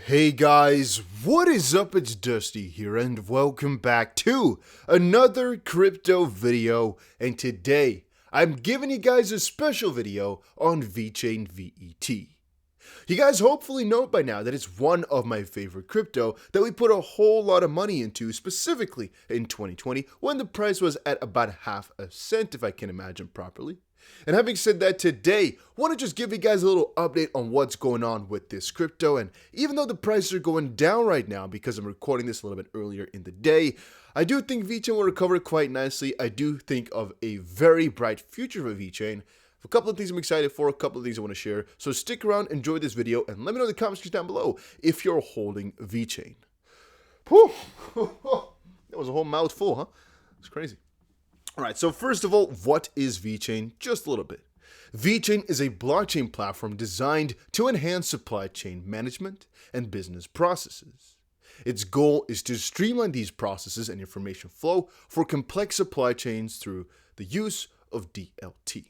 Hey guys, what is up? It's Dusty here and welcome back to another crypto video, and today I'm giving you guys a special video on Vechain VET. You guys hopefully know by now that it's one of my favorite crypto that we put a whole lot of money into, specifically in 2020 when the price was at about half a cent, if I can imagine properly. And having said that, today, I want to just give you guys a little update on what's going on with this crypto. And even though the prices are going down right now because I'm recording this a little bit earlier in the day, I do think Vechain will recover quite nicely. I do think of a very bright future for Vechain. A couple of things I'm excited for, a couple of things I want to share. So stick around, enjoy this video, and let me know in the comments section down below if you're holding Vechain. Whew. That was a whole mouthful, huh? It's crazy. All right, so first of all, what is Vechain? Just a little bit. Vechain is a blockchain platform designed to enhance supply chain management and business processes. Its goal is to streamline these processes and information flow for complex supply chains through the use of DLT.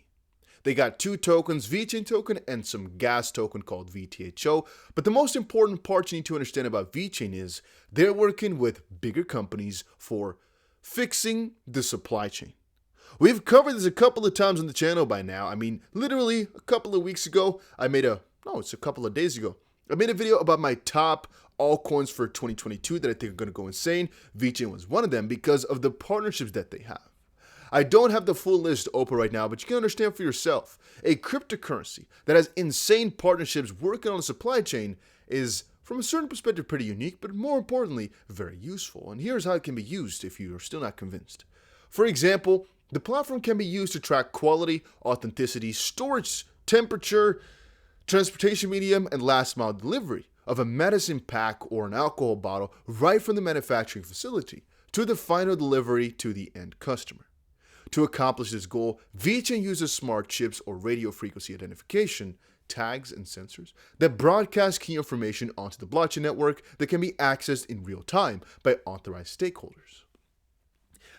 They got two tokens, Vechain token and some gas token called VTHO, but the most important part you need to understand about Vechain is they're working with bigger companies for fixing the supply chain. We've covered this a couple of times on the channel by now. I mean, literally a couple of weeks ago, it's a couple of days ago. I made a video about my top altcoins for 2022 that I think are going to go insane. Vechain was one of them because of the partnerships that they have. I don't have the full list open right now, but you can understand for yourself. A cryptocurrency that has insane partnerships working on the supply chain is, from a certain perspective, pretty unique, but more importantly, very useful. And here's how it can be used if you are still not convinced. For example, the platform can be used to track quality, authenticity, storage, temperature, transportation medium, and last mile delivery of a medicine pack or an alcohol bottle right from the manufacturing facility to the final delivery to the end customer. To accomplish this goal, Vechain uses smart chips or radio frequency identification tags and sensors that broadcast key information onto the blockchain network that can be accessed in real time by authorized stakeholders.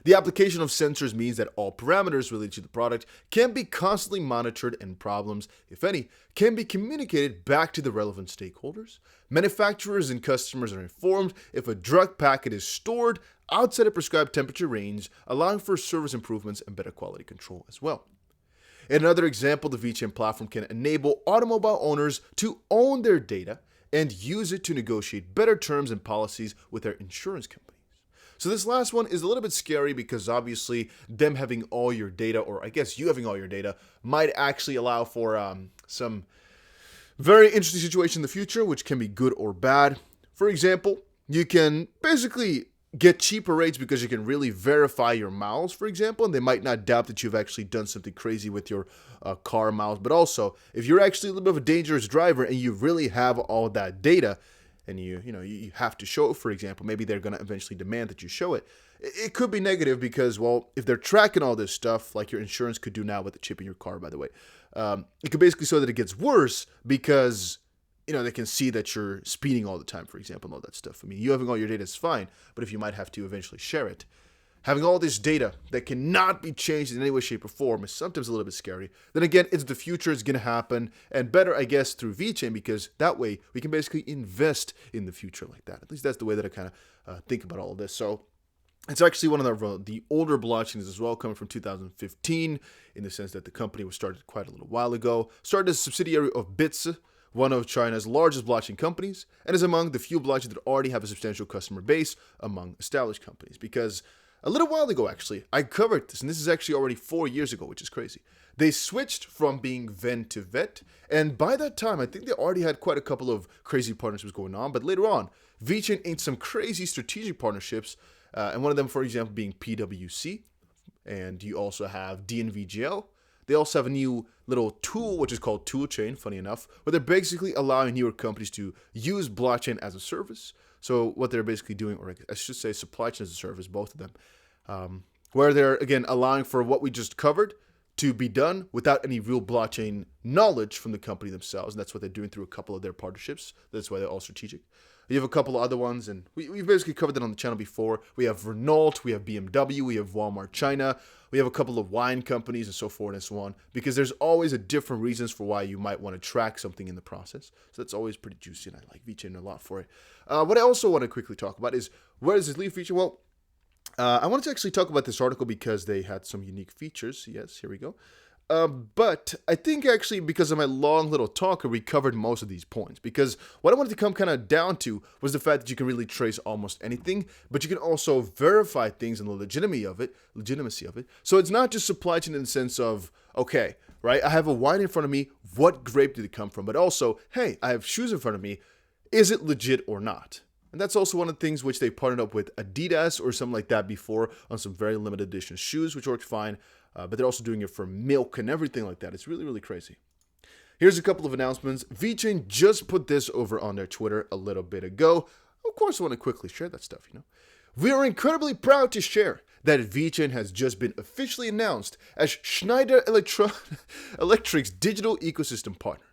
The application of sensors means that all parameters related to the product can be constantly monitored and problems, if any, can be communicated back to the relevant stakeholders. Manufacturers and customers are informed if a drug packet is stored outside a prescribed temperature range, allowing for service improvements and better quality control as well. In another example, the Vechain platform can enable automobile owners to own their data and use it to negotiate better terms and policies with their insurance companies. So this last one is a little bit scary because obviously them having all your data, or I guess you having all your data, might actually allow for some very interesting situation in the future, which can be good or bad. For example, you can basically get cheaper rates because you can really verify your miles, for example, and they might not doubt that you've actually done something crazy with your car miles. But also, if you're actually a little bit of a dangerous driver and you really have all that data, and you have to show it, for example, maybe they're going to eventually demand that you show it. It could be negative because, well, if they're tracking all this stuff, like your insurance could do now with the chip in your car, by the way, it could basically show that it gets worse because, they can see that you're speeding all the time, for example, and all that stuff. I mean, you having all your data is fine, but if you might have to eventually share it, having all this data that cannot be changed in any way, shape, or form is sometimes a little bit scary. Then again, it's the future, it's going to happen, and better, I guess, through Vechain, because that way we can basically invest in the future like that. At least that's the way that I kind of think about all of this. So it's actually one of the older blockchains as well, coming from 2015, in the sense that the company was started quite a little while ago. Started as a subsidiary of BITRUE, one of China's largest blockchain companies, and is among the few blockchains that already have a substantial customer base among established companies. Because a little while ago, actually, I covered this, and this is actually already 4 years ago, which is crazy. They switched from being VEN to VET, and by that time, I think they already had quite a couple of crazy partnerships going on, but later on, Vechain inked some crazy strategic partnerships, and one of them, for example, being PwC, and you also have DNVGL. They also have a new little tool, which is called Toolchain, funny enough, where they're basically allowing newer companies to use blockchain as a service. So what they're basically doing, or I should say supply chain as a service, both of them, where they're, again, allowing for what we just covered, to be done without any real blockchain knowledge from the company themselves. And that's what they're doing through a couple of their partnerships. That's why they're all strategic. You have a couple of other ones, and we've basically covered that on the channel before. We have Renault, we have BMW, we have Walmart China, we have a couple of wine companies and so forth and so on, because there's always a different reasons for why you might want to track something in the process. So that's always pretty juicy, and I like Vechain a lot for it. What I also want to quickly talk about is, where does this leave feature? Well, I wanted to actually talk about this article because they had some unique features. Yes, here we go. But I think actually because of my long little talk, we covered most of these points. Because what I wanted to come kind of down to was the fact that you can really trace almost anything, but you can also verify things and the legitimacy of it. So it's not just supply chain in the sense of, okay, right, I have a wine in front of me, what grape did it come from? But also, hey, I have shoes in front of me, is it legit or not? And that's also one of the things which they partnered up with Adidas or something like that before on some very limited edition shoes, which worked fine. But they're also doing it for milk and everything like that. It's really, really crazy. Here's a couple of announcements. Vechain just put this over on their Twitter a little bit ago. Of course, I want to quickly share that stuff, you know. We are incredibly proud to share that Vechain has just been officially announced as Schneider Electric's digital ecosystem partner.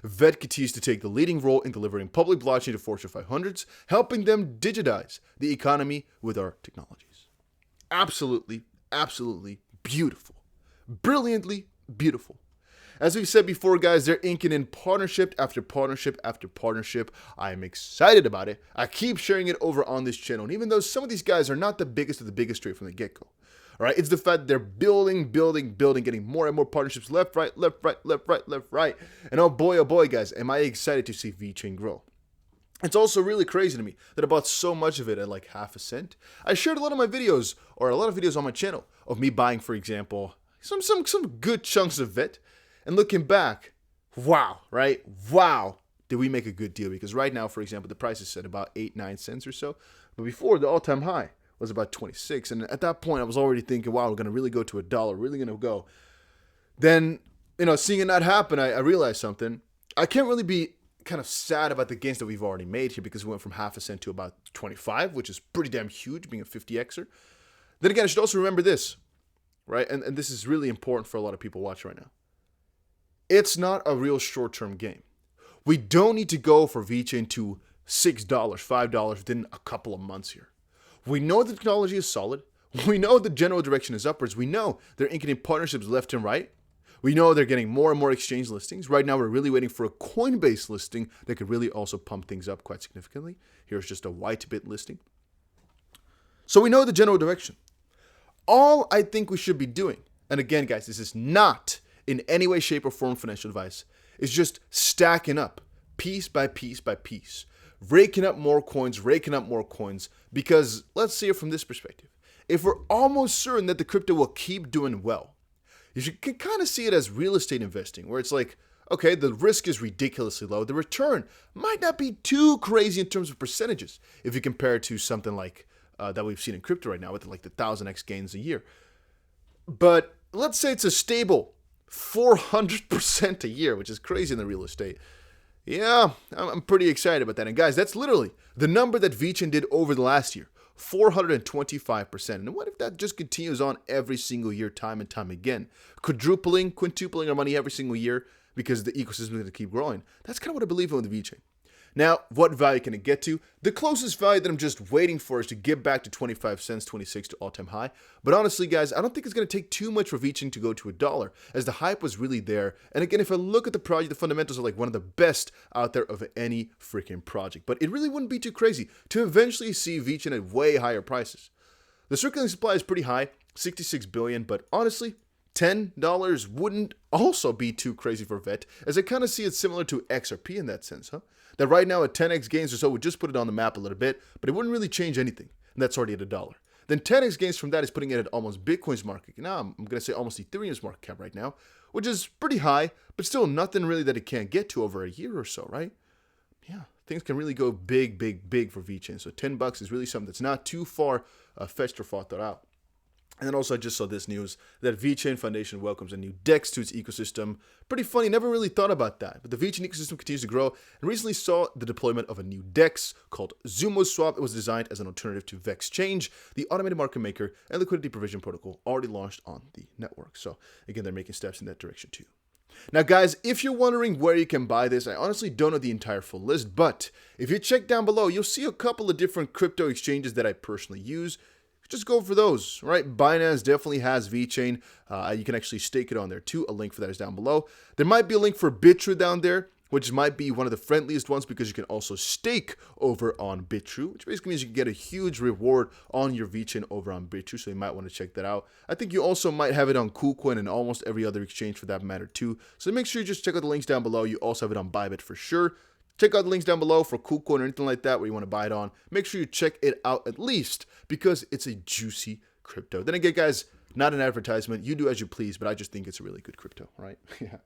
VET continues to take the leading role in delivering public blockchain to Fortune 500s, helping them digitize the economy with our technologies. Absolutely, absolutely beautiful. Brilliantly beautiful. As we've said before, guys, they're inking in partnership after partnership after partnership. I am excited about it. I keep sharing it over on this channel. And even though some of these guys are not the biggest of the biggest straight from the get-go, all right, it's the fact that they're building, getting more and more partnerships left, right. And oh boy, guys, am I excited to see Vechain grow. It's also really crazy to me that I bought so much of it at like half a cent. I shared a lot of my videos, or a lot of videos on my channel, of me buying, for example, some good chunks of it. And looking back, wow, right? Wow, did we make a good deal? Because right now, for example, the price is set about 8-9 cents or so. But before, the all-time high was about 26. And at that point, I was already thinking, wow, we're going to really go to $1, really going to go. Then, you know, seeing it not happen, I realized something. I can't really be kind of sad about the gains that we've already made here because we went from half a cent to about 25, which is pretty damn huge, being a 50xer. Then again, I should also remember this, right? And this is really important for a lot of people watching right now. It's not a real short-term game. We don't need to go for Vechain to $6, $5 within a couple of months here. We know the technology is solid. We know the general direction is upwards. We know they're inking in partnerships left and right. We know they're getting more and more exchange listings. Right now, we're really waiting for a Coinbase listing that could really also pump things up quite significantly. Here's just a Whitebit listing. So we know the general direction. All I think we should be doing, and again, guys, this is not in any way, shape, or form financial advice, is just stacking up piece by piece by piece, raking up more coins, because let's see it from this perspective. If we're almost certain that the crypto will keep doing well, you can kind of see it as real estate investing, where it's like, okay, the risk is ridiculously low. The return might not be too crazy in terms of percentages if you compare it to something like that we've seen in crypto right now with like the 1000x gains a year. But let's say it's a stable 400% a year, which is crazy in the real estate. Yeah, I'm pretty excited about that. And guys, that's literally the number that Vechain did over the last year, 425%. And what if that just continues on every single year, time and time again? Quadrupling, quintupling our money every single year because the ecosystem is going to keep growing. That's kind of what I believe in with Vechain. Now, what value can it get to? The closest value that I'm just waiting for is to get back to 25 cents, 26 to all-time high. But honestly, guys, I don't think it's going to take too much for Vechain to go to $1, as the hype was really there. And again, if I look at the project, the fundamentals are like one of the best out there of any freaking project. But it really wouldn't be too crazy to eventually see Vechain at way higher prices. The circulating supply is pretty high, 66 billion, but honestly, $10 wouldn't also be too crazy for VET, as I kind of see it similar to XRP in that sense, huh? That right now at 10x gains or so would just put it on the map a little bit, but it wouldn't really change anything, and that's already at $1. Then 10x gains from that is putting it at almost Bitcoin's market. Now I'm going to say almost Ethereum's market cap right now, which is pretty high, but still nothing really that it can't get to over a year or so, right? Yeah, things can really go big for Vechain. So $10 is really something that's not too far fetched or thought out. And then also I just saw this news that Vechain Foundation welcomes a new DEX to its ecosystem. Pretty funny, never really thought about that. But the Vechain ecosystem continues to grow and recently saw the deployment of a new DEX called ZUMOSwap. It was designed as an alternative to Vechain, the automated market maker and liquidity provision protocol already launched on the network. So again, they're making steps in that direction too. Now guys, if you're wondering where you can buy this, I honestly don't know the entire full list, but if you check down below, you'll see a couple of different crypto exchanges that I personally use. Just go for those, right? Binance definitely has Vechain. You can actually stake it on there too. A link for that is down below. There might be a link for BITRUE down there, which might be one of the friendliest ones because you can also stake over on BITRUE, which basically means you can get a huge reward on your Vechain over on BITRUE, so you might want to check that out. I think you also might have it on KuCoin and almost every other exchange for that matter too. So make sure you just check out the links down below. You also have it on Bybit for sure. Check out the links down below for KuCoin or anything like that where you want to buy it on. Make sure you check it out at least because it's a juicy crypto. Then again, guys, not an advertisement. You do as you please, but I just think it's a really good crypto, right? Yeah.